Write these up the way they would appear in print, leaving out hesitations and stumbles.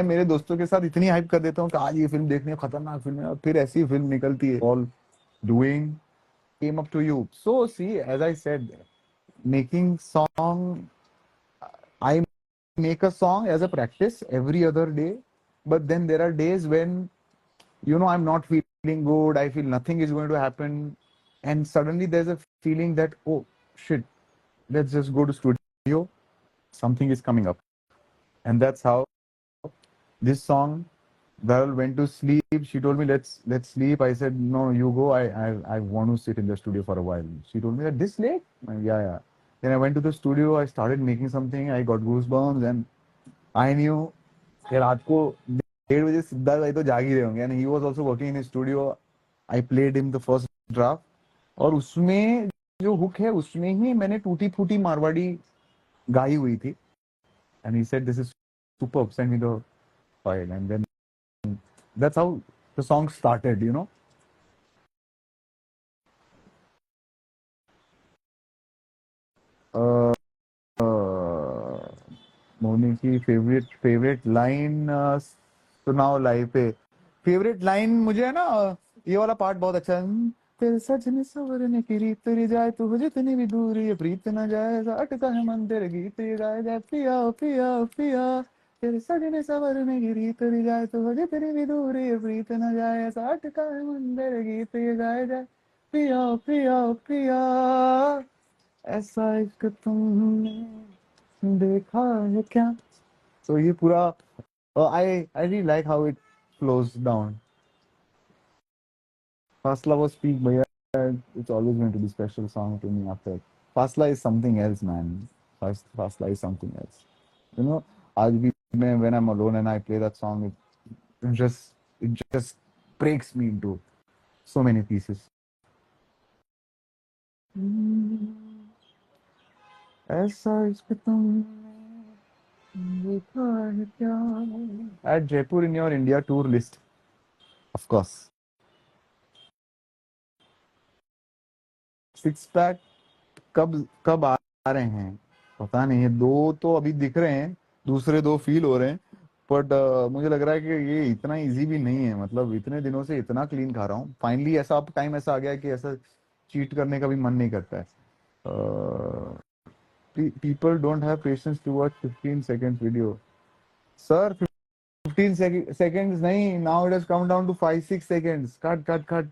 मेरे दोस्तों के साथ इतनी हाइप कर देता हूँ कि आज ये फिल्म देखनी है, खतरनाक फिल्म है, और फिर ऐसी फिल्म निकलती है। All doing came up to you. So see, as I said, making song, I make a song as a practice every other day, but then there are days when I'm not feeling good, I feel nothing is going to happen, and suddenly there's a feeling that, oh shit, let's just go to studio, something is coming up. And that's how this song, Daryl went to sleep. She told me, let's sleep. I said, no, you go. I want to sit in the studio for a while. She told me that this late? Yeah, yeah. Then I went to the studio. I started making something. I got goosebumps, and I knew कि रात को 1:30 सिद्धार्थ भाई तो जाग ही रहे होंगे. And he was also working in his studio. I played him the first draft. और उसमें जो हुक है उसमें ही मैंने टूटी फूटी मारवाड़ी गाई हुई थी. And he said, this is superb. Send me the file. And then that's how the song started. Moni की फेवरेट लाइन सुनाओ लाइव पे. फेवरेट लाइन मुझे है ना, ये वाला पार्ट बहुत अच्छा है. तेरे सजने सवरने की रीत तेरी जाए तू हो जितनी भी दूर ये प्रीत न जाए ऐसा अटका है मन तेरे गीत ये गाए जाए पिया पिया पिया. तेरे सजने सवरने की रीत तेरी जाए तू हो जितनी भी दूर ये प्रीत न जाए ऐसा अटका है मन तेरे गीत ये गाए जाए पिया पिया पिया. ऐसा इश्क तुमने देखा है क्या. So ये पूरा I really like how it flows down. Fasla was peak, but yeah, it's always going to be special song to me after. Fasla is something else, man. Fasla is something else. आज भी मैं when I'm alone and I play that song, it just breaks me into so many pieces. ऐसा इश्क तुमने देखा है क्या. Add Jaipur in your India tour list, of course. Six pack कब कब आ रहे हैं पता नहीं है. 2 तो अभी दिख रहे हैं, दूसरे 2 फील हो रहे हैं. बट मुझे लग रहा है कि ये इतना इजी भी नहीं है. मतलब इतने दिनों से इतना क्लीन खा रहा हूँ, फाइनली ऐसा अब टाइम ऐसा आ गया है कि ऐसा चीट करने का भी मन नहीं करता है. People don't have patience to watch 15 seconds video. Sir 15 seconds नहीं, now it has come down to 5-6 seconds. Cut.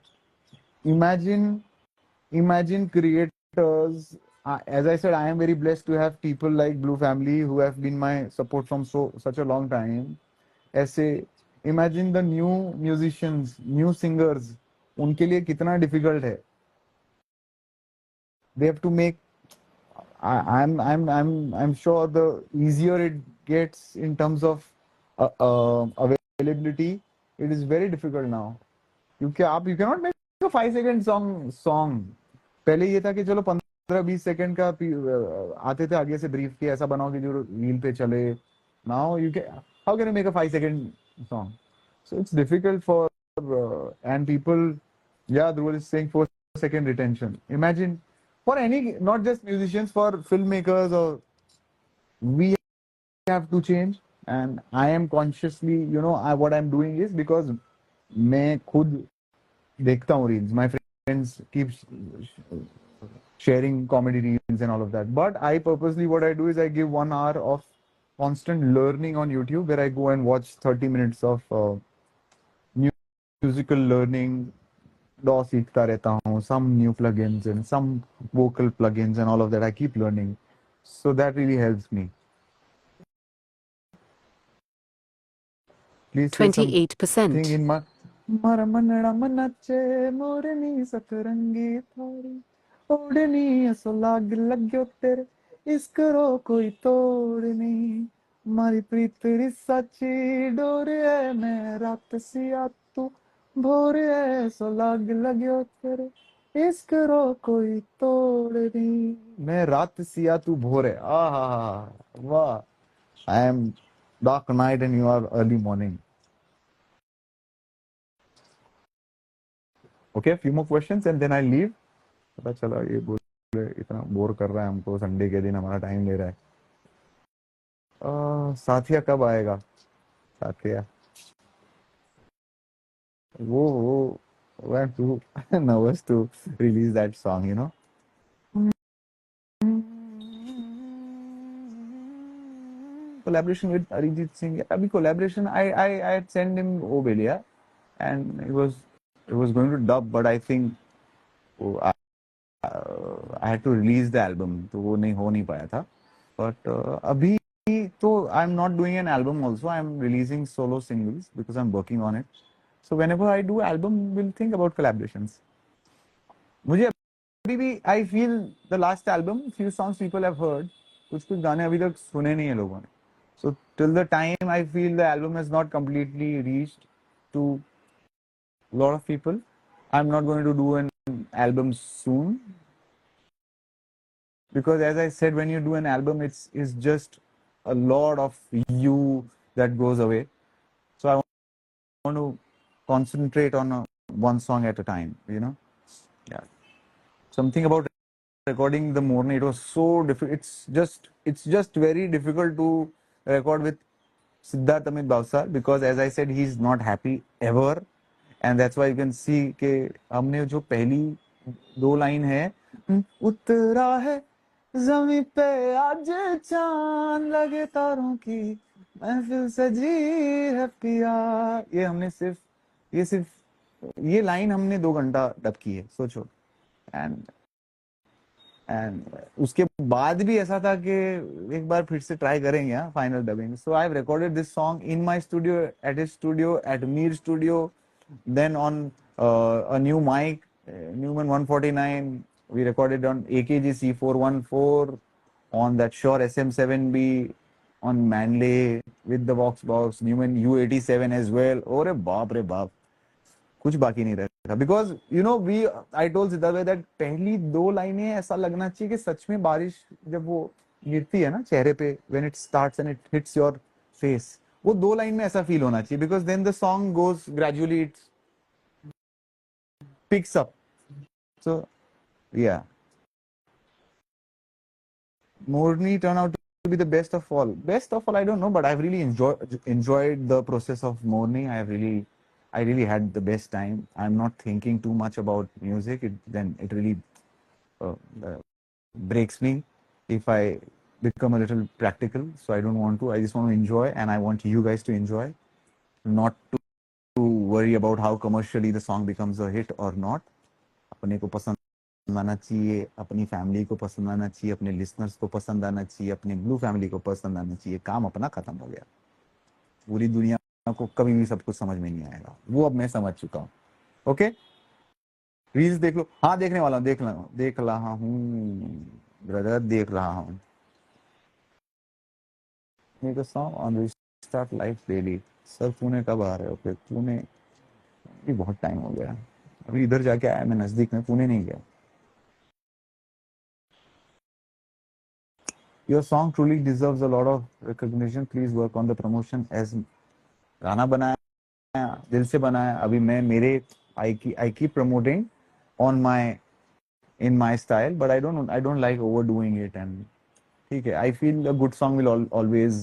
Imagine creators. As I said, I am very blessed to have people like Blue Family who have been my support from such a long time. ऐसे imagine the new musicians, new singers. उनके लिए कितना difficult है. They have to make. I'm sure the easier it gets in terms of availability, it is very difficult now. क्योंकि आप you cannot make a 5-second song. पहले ये था कि चलो 15-20 सेकंड का आते थे आगे से ब्रीफ की ऐसा बनाओ कि जो रील पे चले. Now you can how can you make a 5-second song. So it's difficult for and people, yeah, Dhruv is saying 4-second retention. Imagine for any, not just musicians, for filmmakers, or we have to change. And I am consciously, what I'm doing is because मैं खुद देखता हूँ reels. My friends keep sharing comedy reels and all of that. But I purposely, what I do is I give 1 hour of constant learning on YouTube where I go and watch 30 minutes of musical learning. DAW सीखता रहता हूँ, some new plugins and some vocal plugins and all of that. I keep learning. So that really helps me. Please say 28%. something in my मारा मनड़ा मनाचे मोरनी सतरंगी थारी ओढ़नी असो लाग लग्यो तेरे इसकरो कोई तोड़ नहीं मारी प्रीत री सच्ची डोर है मैं रात सिया तू भोर है सो लाग लग्यो तेरे इसकरो कोई तोड़ नहीं मैं रात सिया तू भोर है. वाह. I am dark night and you are early morning. Okay, few more questions and then I leave. पता चला ये बोले इतना बोर कर रहा है हमको, संडे के दिन हमारा टाइम ले रहा है. साथिया कब आएगा. साथिया, वो I'm too nervous to release that song, you know. Collaboration with Arijit Singh. Abhi collaboration. I had sent him O Belia, and it was going to dub, but I think oh, I had to release the album, तो वो नहीं हो नहीं पाया था. But अभी तो I'm not doing an album also. I'm releasing solo singles because I'm working on it. So whenever I do album, we'll think about collaborations. मुझे अभी भी I feel the last album, few songs people have heard, कुछ कुछ गाने अभी तक सुने नहीं है लोगों ने. So till the time I feel the album has not completely reached to a lot of people, I'm not going to do an album soon, because as I said, when you do an album, it's just a lot of you that goes away. So I want to concentrate on one song at a time, you know. Yeah. Something about recording the Morning, it was so difficult. It's just very difficult to record with Siddharth Amit Bhavsar, because as I said, he's not happy ever, and that's why you can see कि हमने जो पहली दो line है, उतरा है जमी पे आज चांद लगे तारों की महफिल सजी है पिया, ये लाइन हमने 2 घंटा डब की है, सोचो. एंड एंड उसके बाद भी ऐसा था कि एक बार फिर से ट्राई करेंगे final dubbing. So I have recorded this song in my studio, at his studio, at Mir studio, then on a new mic, Newman 149. We recorded on AKG C414, on that Shure SM7B, on Manley with the Vox box, Newman U87 as well. अरे बाप रे बाप, कुछ बाकी नहीं रखा. Because you know we I told Siddharth भाई that पहली दो लाइनें ऐसा लगना चाहिए कि सच में बारिश जब वो गिरती है ना चेहरे पे, when it starts and it hits your face, वो दो लाइन में ऐसा फील होना चाहिए, because then the song goes gradually, it picks up. So yeah, Morni turned out to be the best of all. Best of all, I don't know, but I've really enjoyed the process of Morni. I really had the best time. I'm not thinking too much about music. Then it really uh, uh, breaks me if I become a little practical. So I don't want to. I just want to enjoy, and I want you guys to enjoy, not to worry about how commercially the song becomes a hit or not. अपने को पसंद आना चाहिए, अपनी family को पसंद आना चाहिए, अपने लिसनर्स को पसंद आना चाहिए, अपने ब्लू फैमिली को पसंद आना चाहिए. काम अपना खत्म हो गया. पूरी दुनिया को कभी भी सब कुछ समझ में नहीं आएगा, वो अब मैं समझ चुका हूँ. ओके, रील्स देख लो. हाँ, देखने वाला हूँ, देख रहा हूँ ब्रदर, देख रहा हूँ. Make a song on restart life daily. Sir Pune कब आ रहे हो? फिर पुणे भी बहुत टाइम हो गया. अभी इधर जाके आया मैं, नजदीक में, पुणे नहीं गया. Your song truly deserves a lot of recognition. Please work on the promotion. As गाना बनाया, दिल से बनाया. अभी मैं मेरे I keep promoting on my in my style, but I don't like overdoing it. And ठीक है, I feel a good song will always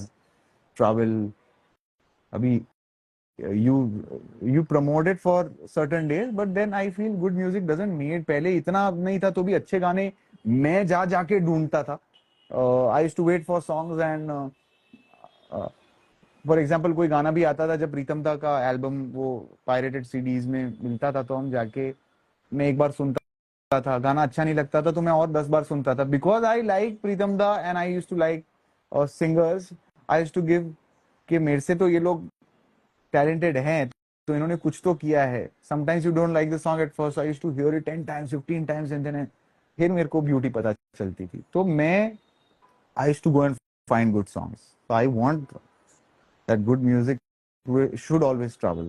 travel. अभी you promote it for certain days, but then I feel good music doesn't need. पहले इतना नहीं था तो भी अच्छे गाने मैं जाके ढूंढता था. I used to wait for songs, and for example कोई गाना भी आता था जब प्रीतम दा का एल्बम वो पायरेटेड सीडीज में मिलता था, तो हम जाके, मैं एक बार सुनता था, गाना अच्छा नहीं लगता था तो मैं और 10 बार सुनता था, because I like Pritam da and I use to like singers. I use to give कि मेरे से तो ये लोग टैलेंटेड हैं, तो इन्होंने कुछ तो किया है. Sometimes you don't like the song at first, I use to hear it 10 times 15 times, and then फिर मेरे को ब्यूटी पता चलती थी. तो मैं I use to go and find good songs. So I want that good music should always travel.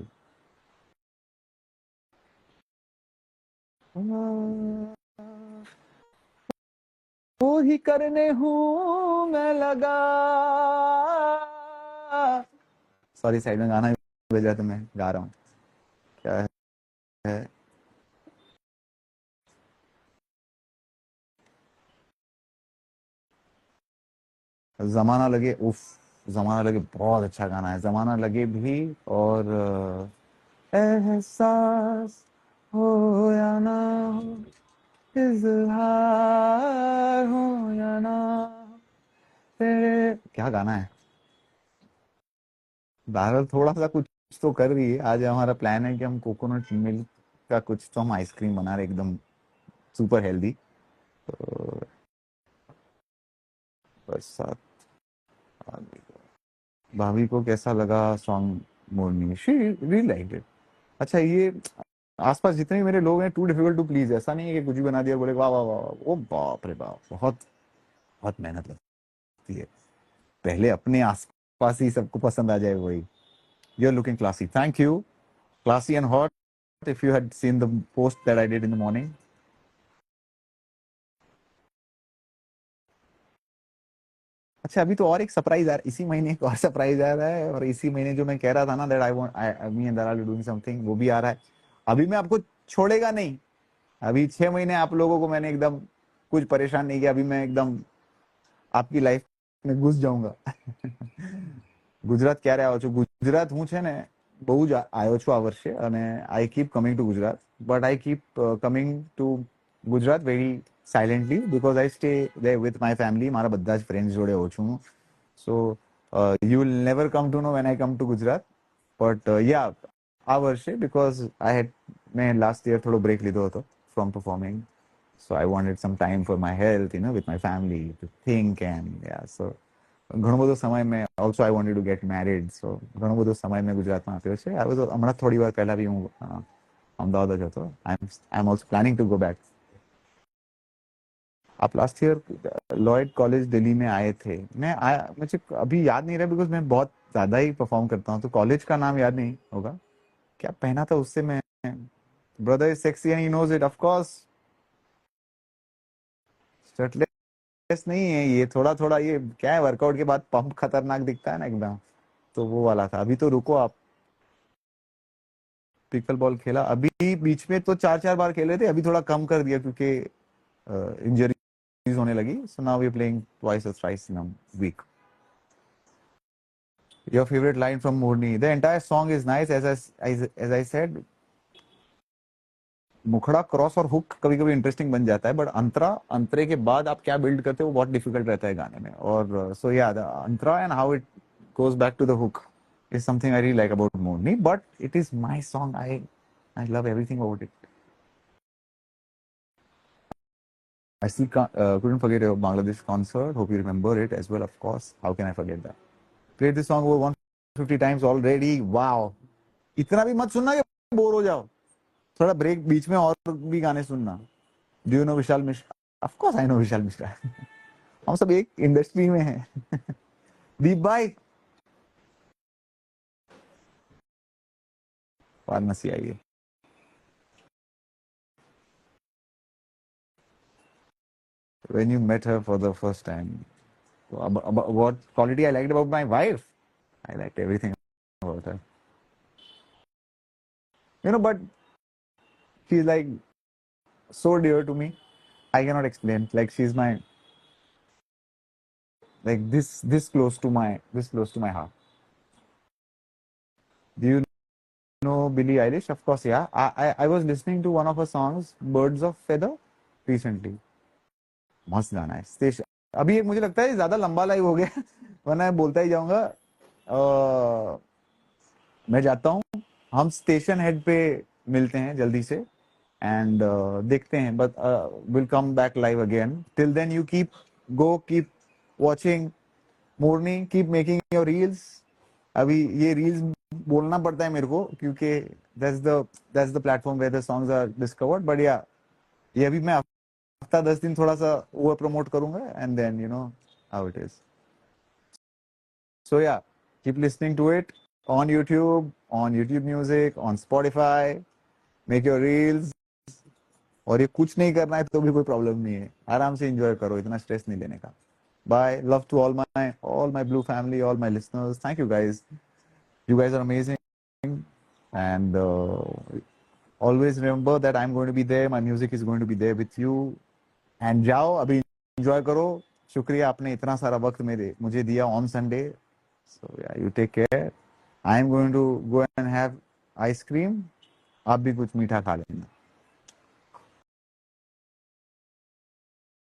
वो ही करने हूँ मैं लगा. सॉरी, साइड में गाना बजा तो मैं गा रहा हूँ. क्या है? जमाना लगे. उफ, जमाना लगे बहुत अच्छा गाना है, जमाना लगे भी। और एहसास हो या ना हो, इजहार हो या ना हो, तेरे क्या गाना है। बहरहाल थोड़ा सा कुछ तो कर रही है। आज हमारा प्लान है कि हम कोकोनट मिल्क का कुछ तो हम आइसक्रीम बना रहे, एकदम सुपर हेल्दी। तो बरसात आ गई। भाभी को कैसा लगा song Morni? She really liked it. अच्छा, ये आसपास जितने भी मेरे लोग हैं, टू डिफिकल्ट टू प्लीज, ऐसा नहीं है कि कुछ भी बना दिया बोले वाह वाह वाह वाह। ओ बाप रे बाप, बहुत बहुत मेहनत लगती है। पहले अपने आसपास ही सबको पसंद आ जाए वही। You are looking classy, thank you. Classy and hot, if you had seen the post that I did in the morning. अच्छा, अभी तो और एक सरप्राइज आ रहा है, इसी महीने एक और सरप्राइज आ रहा है। और इसी महीने जो मैं कह रहा था ना that I want me and Dalal doing something, वो भी आ रहा है। अभी मैं आपको छोड़ेगा नहीं। अभी 6 महीने आप लोगों को मैंने एकदम कुछ परेशान नहीं किया। अभी मैं एकदम आपकी लाइफ में घुस जाऊंगा। ગુજરાત ક્યારે આવો છો? ગુજરાત હું છે ને બહુ જ આવ્યો છું આ વર્ષે, અને આઈ keep coming to Gujarat, but I keep coming to Gujarat very silently because I stay there with my family. મારા બધા જ ફ્રેન્ડ્સ જોડે હોઉં છું. સો you will never come to know when I come to Gujarat. But yeah, આ વર્ષે because I had મેં last year થોડો બ્રેક લીધો હતો from performing. So I wanted some time for my health, with my family to think. And yeah, so ઘણો બધો સમય મેં also I wanted to get married. So ઘણો બધો સમય મેં ગુજરાતમાં આપ્યો છે. આ બધો હમણાં થોડી વાર પહેલા બી હું અમદાવાદ જ હતો. I am also planning to go back. आप last year Lloyd college Delhi में आए थे। मैं आया, मुझे अभी याद नहीं रहा बिकॉज मैं बहुत ज्यादा ही परफॉर्म करता हूँ, तो कॉलेज का नाम याद नहीं होगा। क्या पहना था उससे मैं? Brother is sexy and he knows it of course. Shirtless नहीं है ये, थोड़ा थोड़ा ये क्या है, वर्कआउट के बाद पंप खतरनाक दिखता है ना एकदम, तो वो वाला था। अभी तो रुको आप। पिकल बॉल खेला अभी बीच में, तो 4-4 बार खेले थे, अभी थोड़ा कम कर दिया क्योंकि इंजरीज होने लगी। So now we are playing twice और thrice in a week. Your favorite line from Morni? The entire song is nice. As I said, मुखड़ा क्रॉस और हुक कभी कभी इंटरेस्टिंग बन जाता है, बट अंतरा, अंतरे के बाद आप क्या बिल्ड करते हो वो बहुत डिफिकल्ट रहता है गाने में। और सो या the Antara and how it goes back to the hook is something I really like about Morni. But it is my song. I love everything about it. I still couldn't forget your Bangladesh concert. Hope you remember it as well. Of course, how can I forget that? Played this song over 150 times already. Wow. इतना भी मत सुनना कि bore हो जाओ। थोड़ा break बीच में और भी गाने सुनना। Do you know Vishal Mishra? Of course I know Vishal Mishra. हम सब एक इंडस्ट्री में हैं। दीप भाई, वाराणसी आइए। When you met her for the first time, what quality I liked about my wife? I liked everything about her. But she's like so dear to me. I cannot explain. Like she's my, like this close to my heart. Do you know Billie Eilish? Of course, yeah. I was listening to one of her songs, Birds of Feather, recently. मस्त गाना है station. अभी एक मुझे लगता है ज्यादा लंबा लाइव हो गया, वरना मैं बोलता ही जाऊंगा। मैं जाता हूँ, हम स्टेशन हेड पे मिलते हैं जल्दी से। एंड देखते हैं, but will come back live again. Till then you keep watching Morni, keep making your reels. अभी ये रील्स बोलना पड़ता है मेरे को क्योंकि that's the platform where the songs are discovered. But yeah, ये अभी मैं हफ्ता 10 दिन थोड़ा सा ओवर प्रमोट करूंगा, and then you know how it is. So yeah, keep listening to it on YouTube Music, on Spotify. Make your reels. और ये कुछ नहीं करना है तो भी कोई प्रॉब्लम नहीं है, आराम से एंजॉय करो, इतना स्ट्रेस नहीं लेने का। Bye, love to all my blue family, all my listeners. Thank you guys. You guys are amazing. And always remember that I'm going to be there. My music is going to be there with you. And जाओ अभी enjoy करो। शुक्रिया आपने इतना सारा वक्त मेरे मुझे दिया on Sunday. So yeah, you take care. I am going to go and have ice cream. आप भी कुछ मीठा खा लेना.